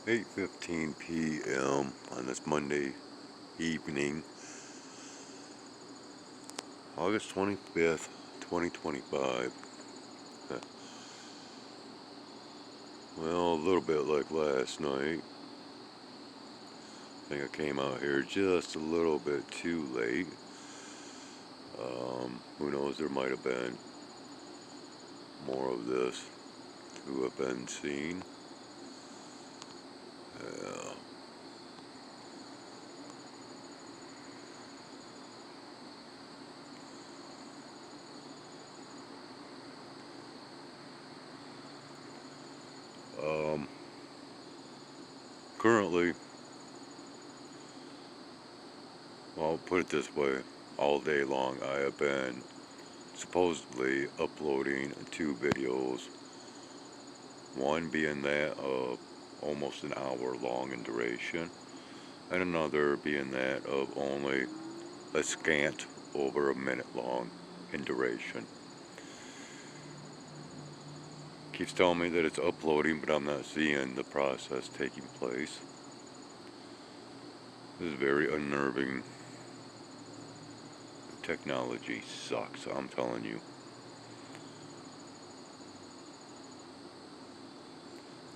8:15 p.m. on this Monday evening, August 25th, 2025. Well, a little bit like last night. I think I came out here just a little bit too late. Who knows, there might have been more of this to have been seen. Yeah. Um, Currently, well, I'll put it this way, all day long I have been supposedly uploading 2 videos, one being that of almost an hour long in duration, and another being that of only a scant over a minute long in duration. Keeps telling me that it's uploading, but I'm not seeing the process taking place. This is very unnerving. Technology sucks, I'm telling you.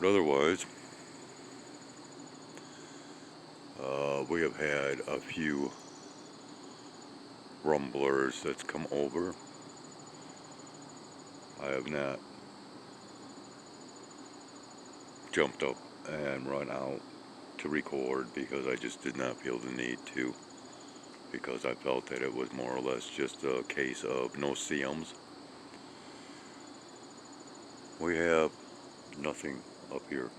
But otherwise, we have had a few rumblers that's come over. I have not jumped up and run out to record because I just did not feel the need to, because I felt that it was more or less just a case of no seums. We have nothing up here.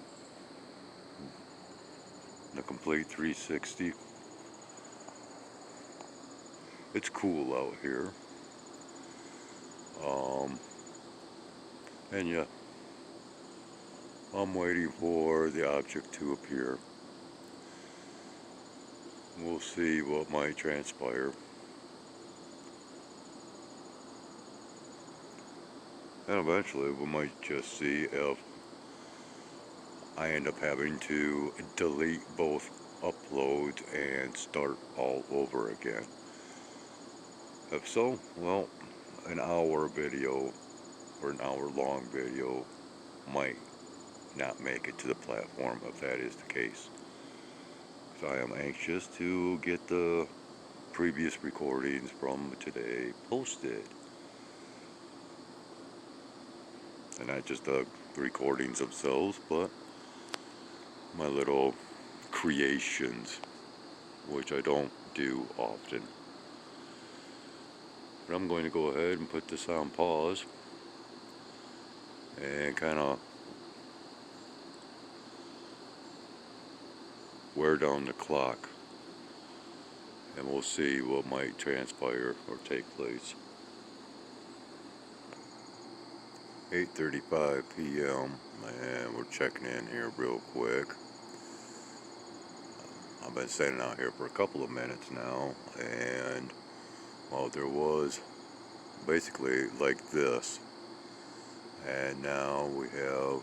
The complete 360. It's cool out here. Um, and yeah, I'm waiting for the object to appear. We'll see what might transpire. And eventually we might just see if I end up having to delete both uploads and start all over again. If so, well, an hour video or an hour long video might not make it to the platform if that is the case. So I am anxious to get the previous recordings from today posted. And not just the recordings themselves, but my little creations, which I don't do often. But I'm going to go ahead and put this on pause and kind of wear down the clock, and we'll see what might transpire or take place. 8:35 p.m. and we're checking in here real quick. I've been standing out here for a couple of minutes now, and well, there was basically like this, and now we have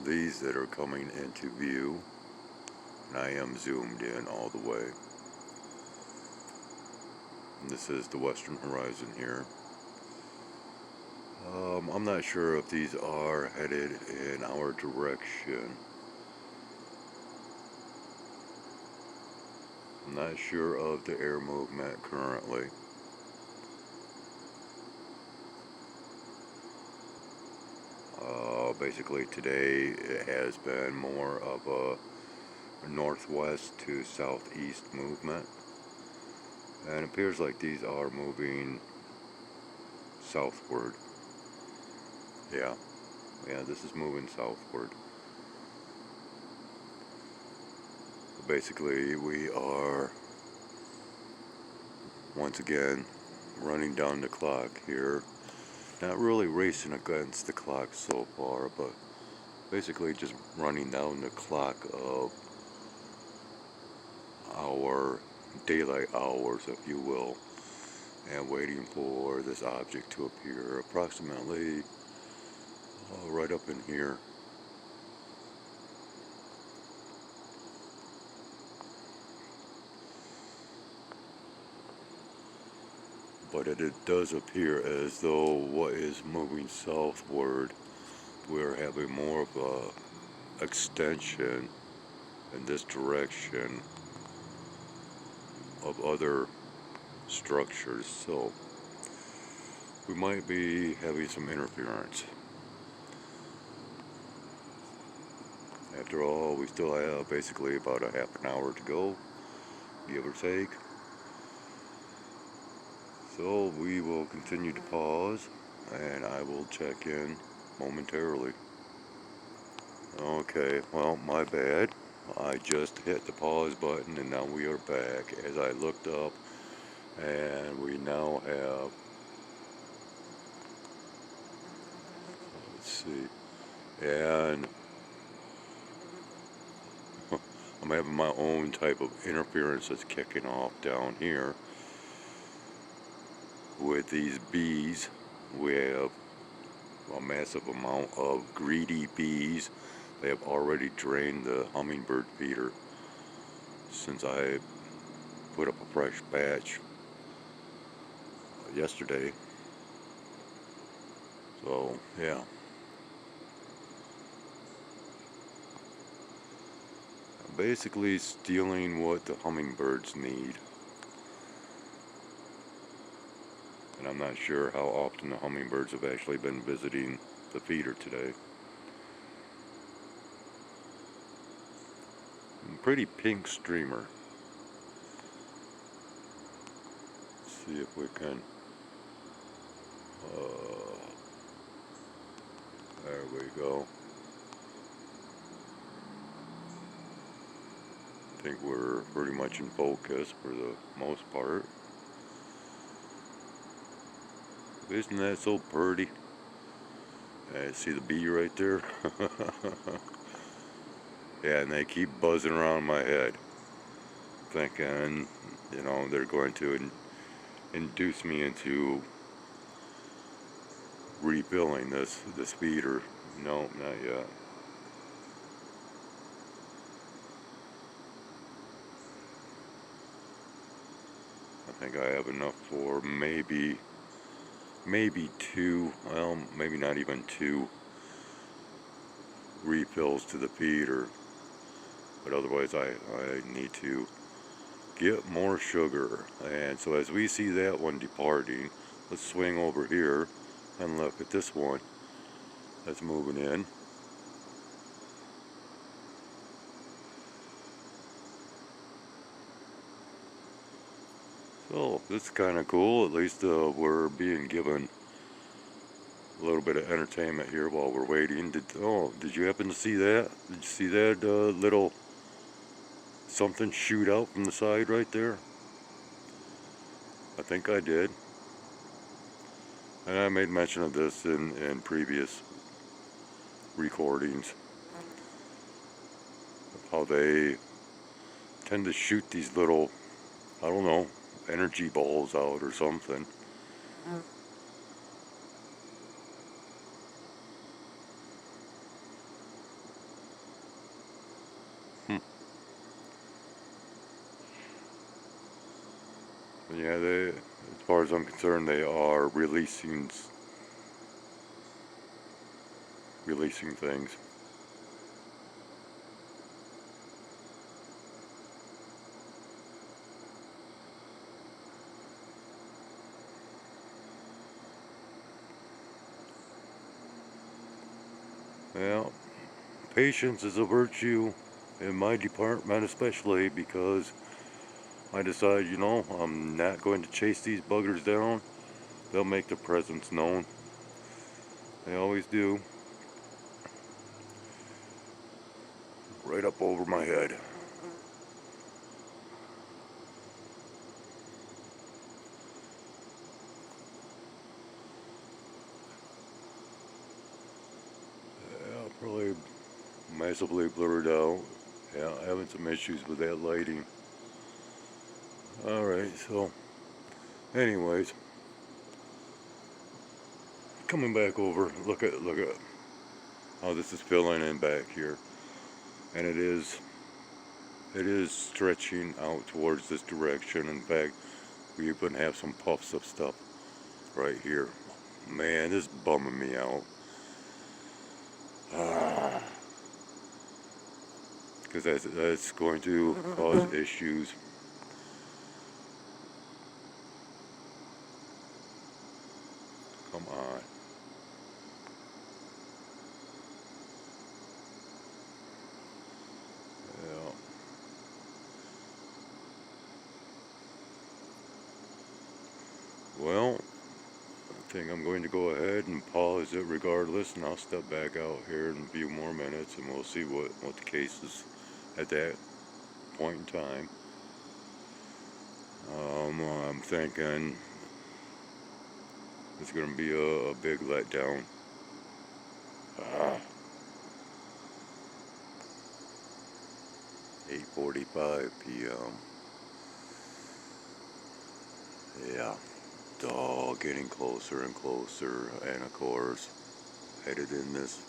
these that are coming into view, and I am zoomed in all the way. And this is the western horizon here. I'm not sure if these are headed in our direction. I'm not sure of the air movement currently. Basically today it has been more of a northwest to southeast movement, and it appears like these are moving southward. Yeah, this is moving southward. Basically we are once again running down the clock here. Not really racing against the clock so far, but basically just running down the clock of our daylight hours, if you will, and waiting for this object to appear approximately right up in here. but it does appear as though what is moving southward, we're having more of a extension in this direction of other structures, so we might be having some interference. After all, we still have basically about a half an hour to go, give or take. So we will continue to pause, and I will check in momentarily. Okay, well, my bad. I just hit the pause button, and now we are back. As I looked up, and we now have, let's see, and I'm having my own type of interference that's kicking off down here with these bees. We have a massive amount of greedy bees. They have already drained the hummingbird feeder since I put up a fresh batch yesterday. So yeah, I'm basically stealing what the hummingbirds need. And I'm not sure how often the hummingbirds have actually been visiting the feeder today. Pretty pink streamer. Let's see if we can. There we go. I think we're pretty much in focus for the most part. Isn't that so pretty? See the bee right there? Yeah, and they keep buzzing around my head, thinking, they're going to induce me into refilling this feeder. No, not yet. I think I have enough for maybe two, well, maybe not even two refills to the feeder. But otherwise I need to get more sugar. And so as we see that one departing, let's swing over here and look at this one that's moving in. So this is kind of cool. At least we're being given a little bit of entertainment here while we're waiting. Did you happen to see that? Did you see that little something shoot out from the side right there? I think I did. And I made mention of this in previous recordings. How they tend to shoot these little, I don't know, energy balls out or something. Yeah, as far as I'm concerned, they are releasing things. Well, patience is a virtue in my department, especially because I decide, I'm not going to chase these buggers down. They'll make their presence known. They always do. Right up over my head. Yeah, probably massively blurred out. Yeah, having some issues with that lighting. Alright, so anyways, coming back over, look at how this is filling in back here. And it is stretching out towards this direction. In fact, we even have some puffs of stuff right here. Man, this is bumming me out. Because that's going to cause issues. Come on. Yeah. Well, I think I'm going to go ahead and pause it regardless, and I'll step back out here in a few more minutes, and we'll see what the case is at that point in time. I'm thinking it's going to be a big letdown. Ah, 8:45 p.m. Yeah, it's all getting closer and closer, and of course, headed in this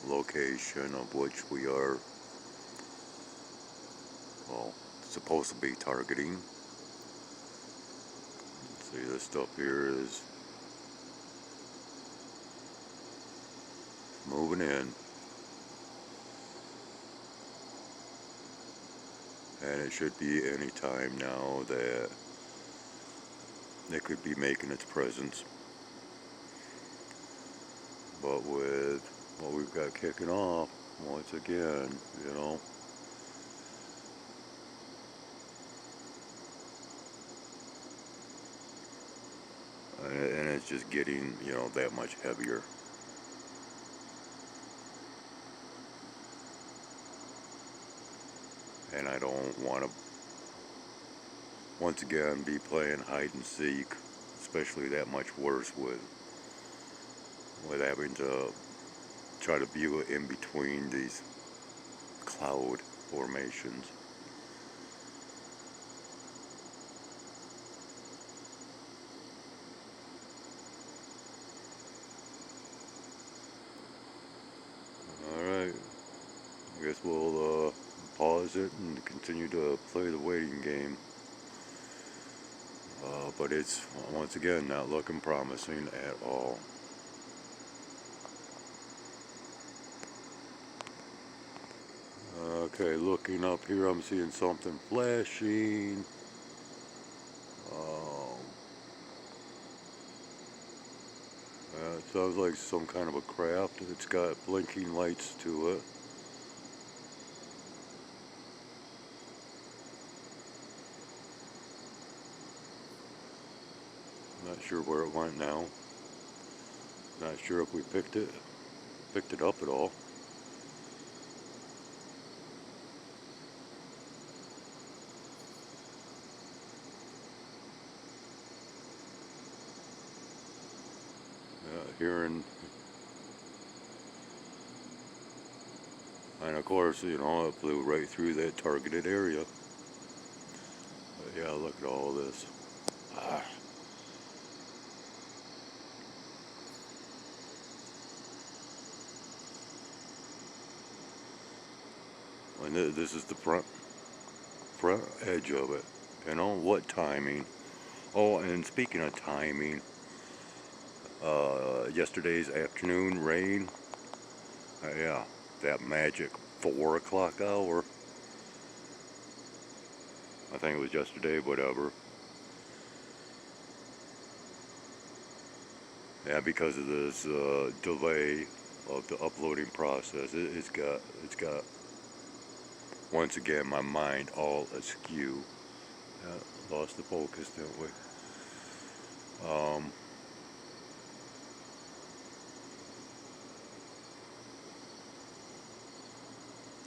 location of which we are, well, supposed to be targeting. See, this stuff here is moving in, and it should be any time now that it could be making its presence. But with what we've got kicking off, once again, you know, and it's just getting, that much heavier. And I don't want to, once again, be playing hide and seek, especially that much worse with having to try to view it in between these cloud formations. Alright, I guess we'll pause it and continue to play the waiting game. But it's, once again, not looking promising at all. Okay, looking up here, I'm seeing something flashing. It sounds like some kind of a craft. It's got blinking lights to it. Not sure where it went now. Not sure if we picked it up at all. Hearing, and of course, it flew right through that targeted area. But yeah, look at all this. Ah. And this is the front edge of it. What timing. Oh, and speaking of timing, yesterday's afternoon rain, yeah, that magic 4 o'clock hour. I think it was yesterday, whatever. Yeah, because of this delay of the uploading process, it's got once again my mind all askew. Lost the focus, didn't we?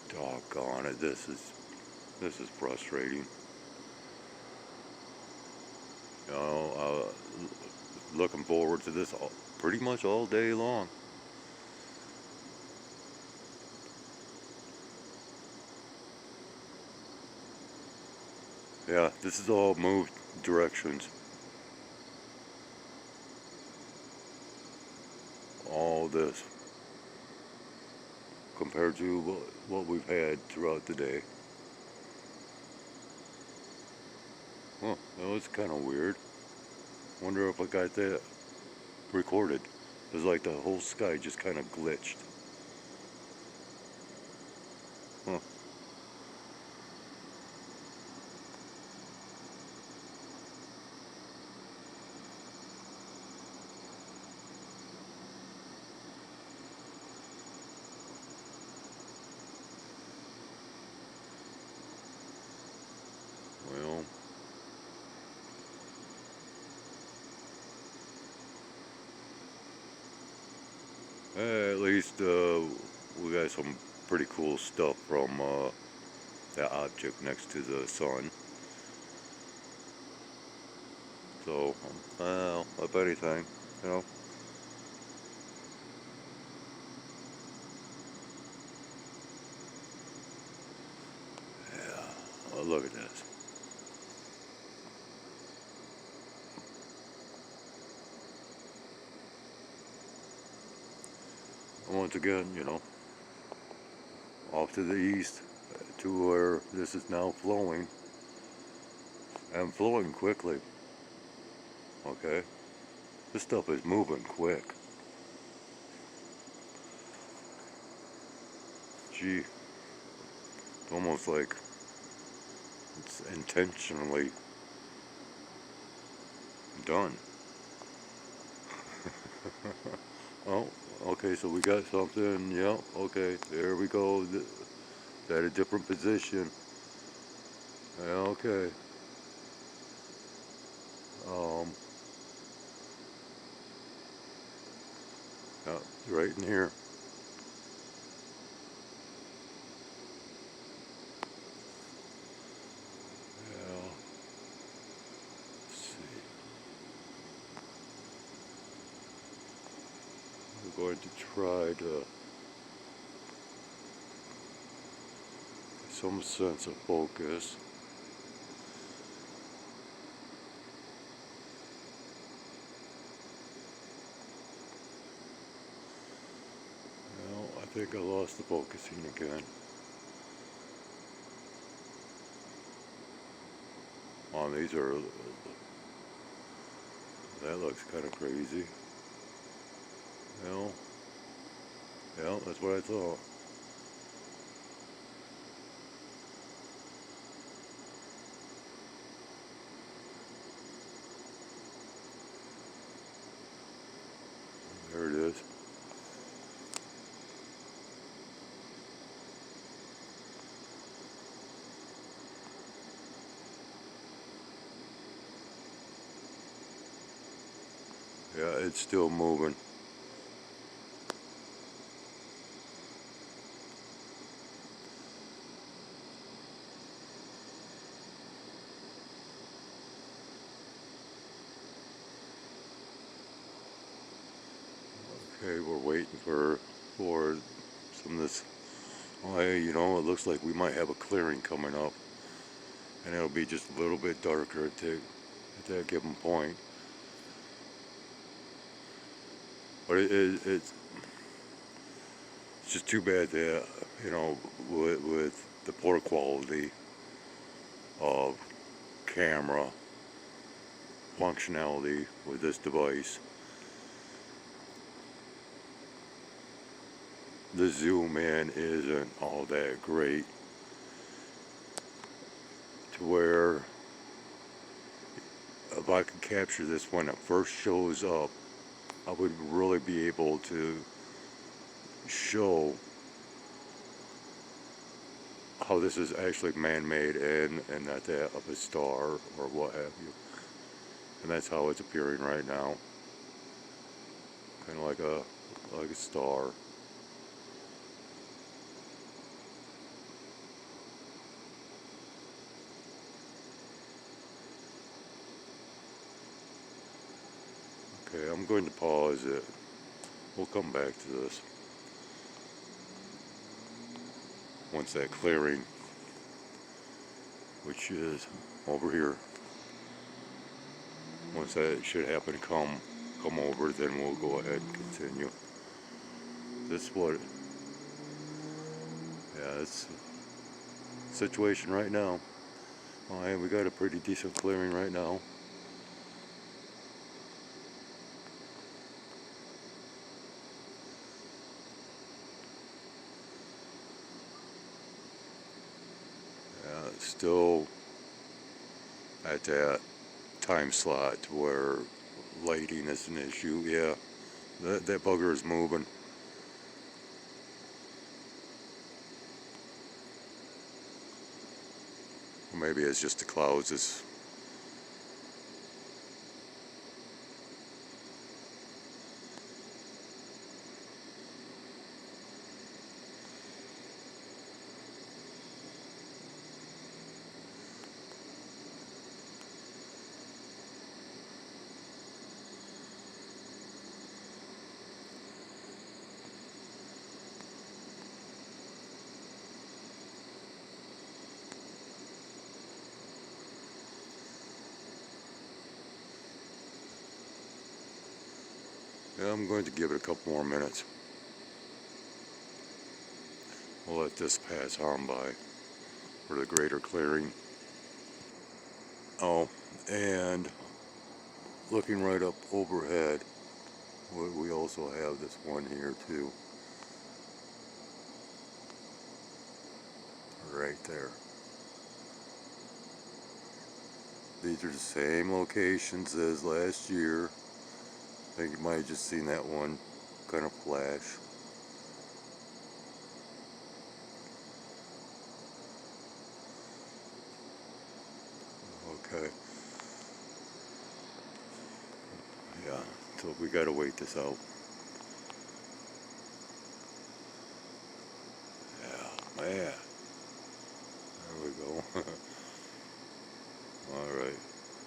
Doggone it, this is frustrating. Looking forward to this pretty much all day long. Yeah, this is all moved directions. All this compared to what we've had throughout the day. Well, that was kind of weird. Wonder if I got that recorded. It was like the whole sky just kind of glitched. Huh. Well, at least we got some pretty cool stuff from that object next to the sun. So, well, if anything, you know. Yeah, look at this. Once again, you know, off to the east to where this is now flowing, and flowing quickly. Okay, this stuff is moving quick. Gee, it's almost like it's intentionally done. Oh, okay, so we got something. Yep, okay, there we go. At a different position. Yeah, okay. Um, yeah, right in here. Yeah, let's see. We're going to try to some sense of focus. Well, I think I lost the focusing again. Oh, these are, that looks kind of crazy. Well, yeah, that's what I thought. There it is. Yeah, it's still moving. Okay, we're waiting for some of this. Oh, hey, you know, it looks like we might have a clearing coming up, and it'll be just a little bit darker at that given point. But it's just too bad that, you know, with the poor quality of camera functionality with this device, the zoom in isn't all that great, to where if I could capture this when it first shows up, I would really be able to show how this is actually man-made and not that of a star or what have you. And that's how it's appearing right now, kind of like a star. Okay, I'm going to pause it. We'll come back to this once that clearing, which is over here, once that should happen to come over, then we'll go ahead and continue. This what, yeah, it's the situation right now. All right, we got a pretty decent clearing right now. still at that time slot where lighting is an issue. Yeah, that bugger is moving. Or maybe it's just the clouds. Yeah, I'm going to give it a couple more minutes. We'll let this pass on by for the greater clearing. Oh, and looking right up overhead, we also have this one here too. Right there. These are the same locations as last year. I think you might have just seen that one kind of flash. Okay. Yeah, so we gotta wait this out. Yeah, man. There we go. Alright,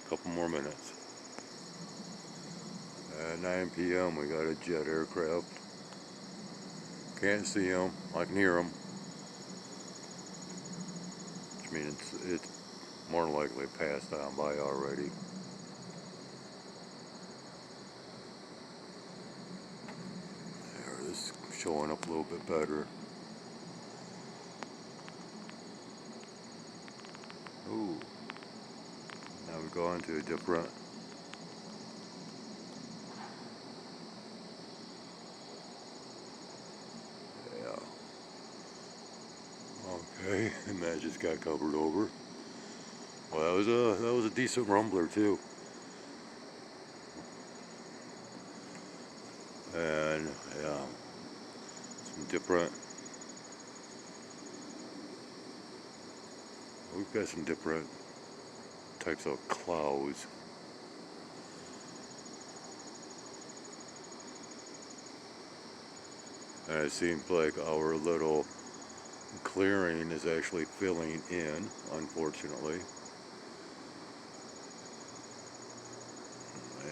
couple more minutes. At 9 p.m. we got a jet aircraft. Can't see him, I can hear him. Which means it's more than likely passed on by already. There, this is showing up a little bit better. Ooh. Now we've gone to a different. Yeah. Okay, and that just got covered over. Well, that was a decent rumbler too. And yeah, some different. We've got some different types of clouds. And it seems like our little clearing is actually filling in, unfortunately.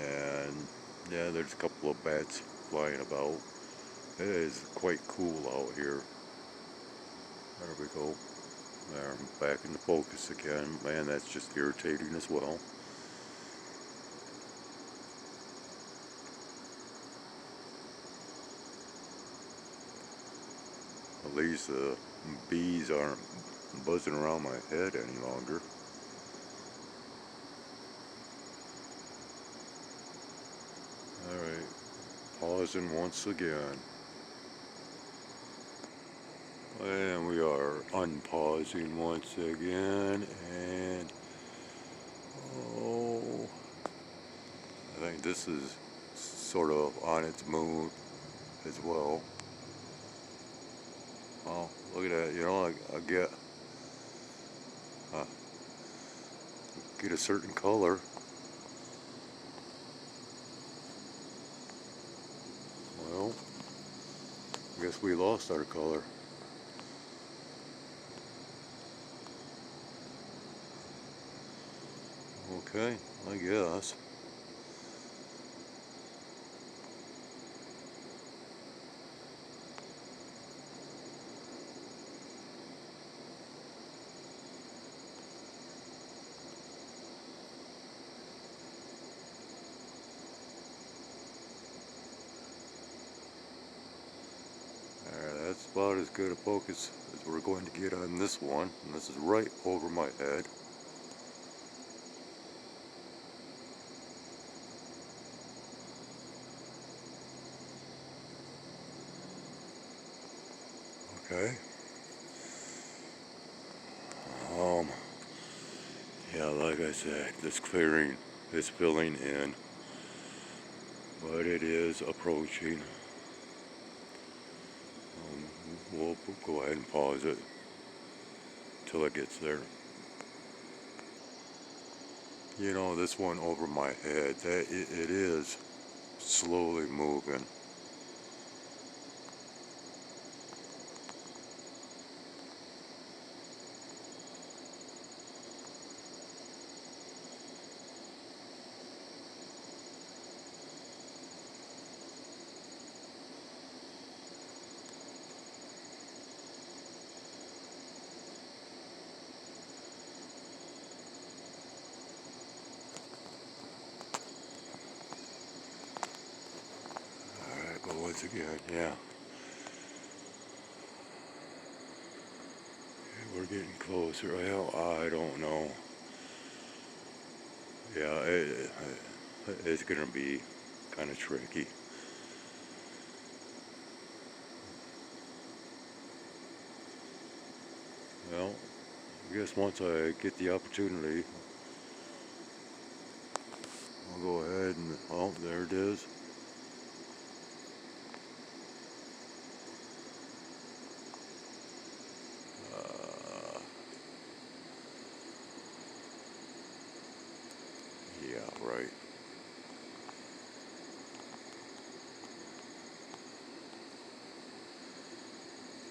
And yeah, there's a couple of bats flying about. It is quite cool out here. There we go. There, I'm back into focus again. Man, that's just irritating as well. At least the bees aren't buzzing around my head any longer. Alright, pausing once again. And we are unpausing once again, and oh, I think this is sort of on its move as well. Oh, look at that, you know, I uh, get a certain color. Well, I guess we lost our color. Okay, I guess. That's about as good a focus as we're going to get on this one, and this is right over my head. Okay. Yeah, like I said, this clearing is filling in, but it is approaching. We'll go ahead and pause it till it gets there. You know, this one over my head, that it is slowly moving. Alright, but once again, yeah, we're getting closer. Well, I don't know. Yeah, it's gonna be kind of tricky. Well, I guess once I get the opportunity, I'll go ahead and, oh, there it is. Uh, yeah, right.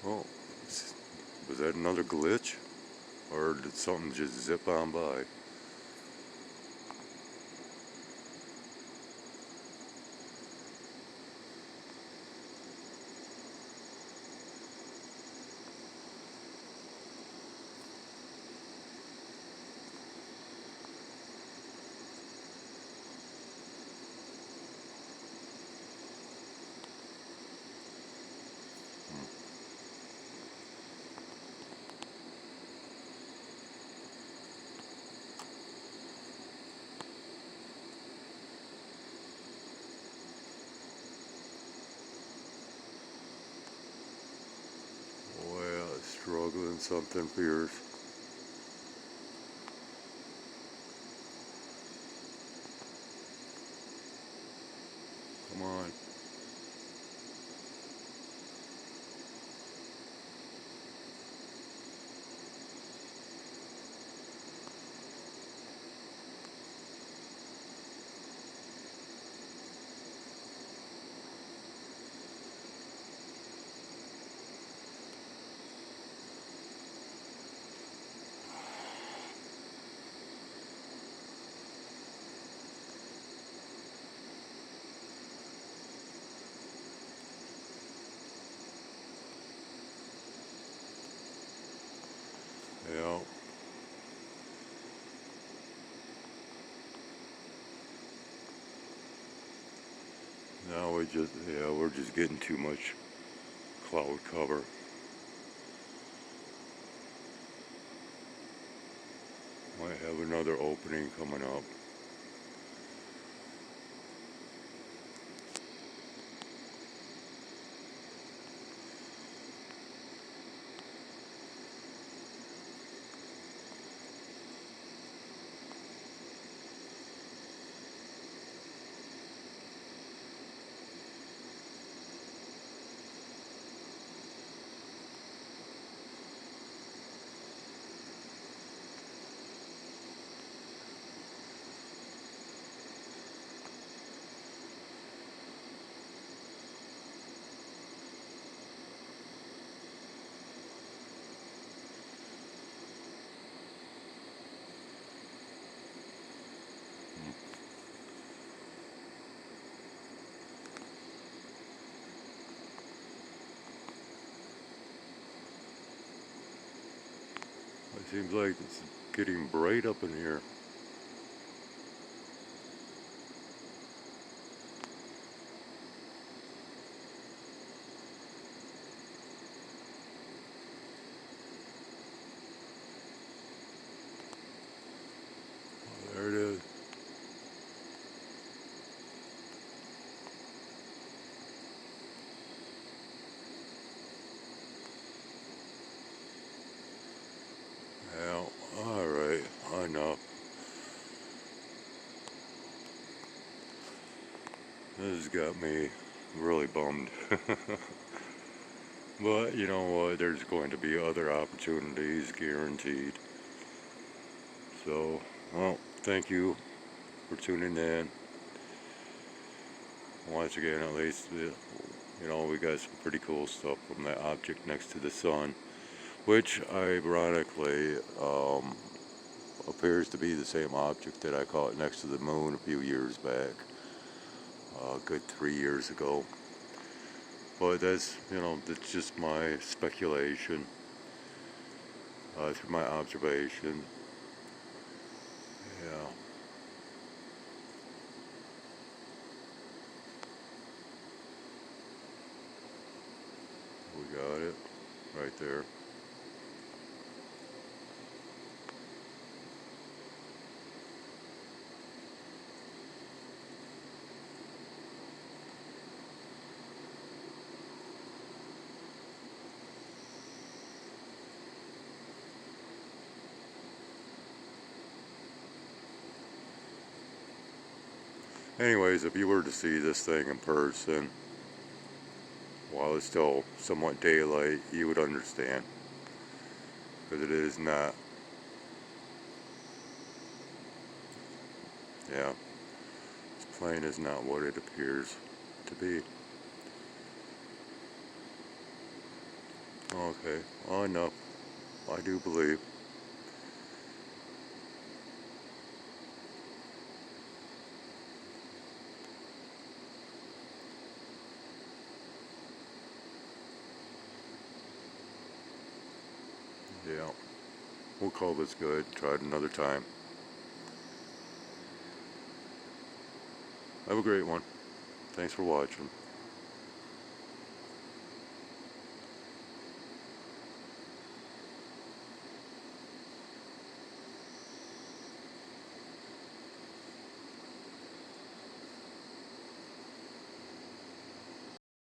Oh, was that another glitch? Or did something just zip on by? Well, struggling something fierce. Come on. Yeah. Now we're just getting too much cloud cover. Might have another opening coming up. It seems like it's getting bright up in here. Oh, there it is. Well, alright, enough. This has got me really bummed. But you know what? There's going to be other opportunities guaranteed. So, well, thank you for tuning in. Once again, at least, we got some pretty cool stuff from that object next to the sun, which ironically appears to be the same object that I caught next to the moon a few years back, a good 3 years ago. But that's just my speculation through my observation. Yeah, we got it right there. Anyways, if you were to see this thing in person, while it's still somewhat daylight, you would understand. Because it is not, yeah, this plane is not what it appears to be. Okay, well enough, I do believe. Yeah, we'll call this good, try it another time. Have a great one. Thanks for watching.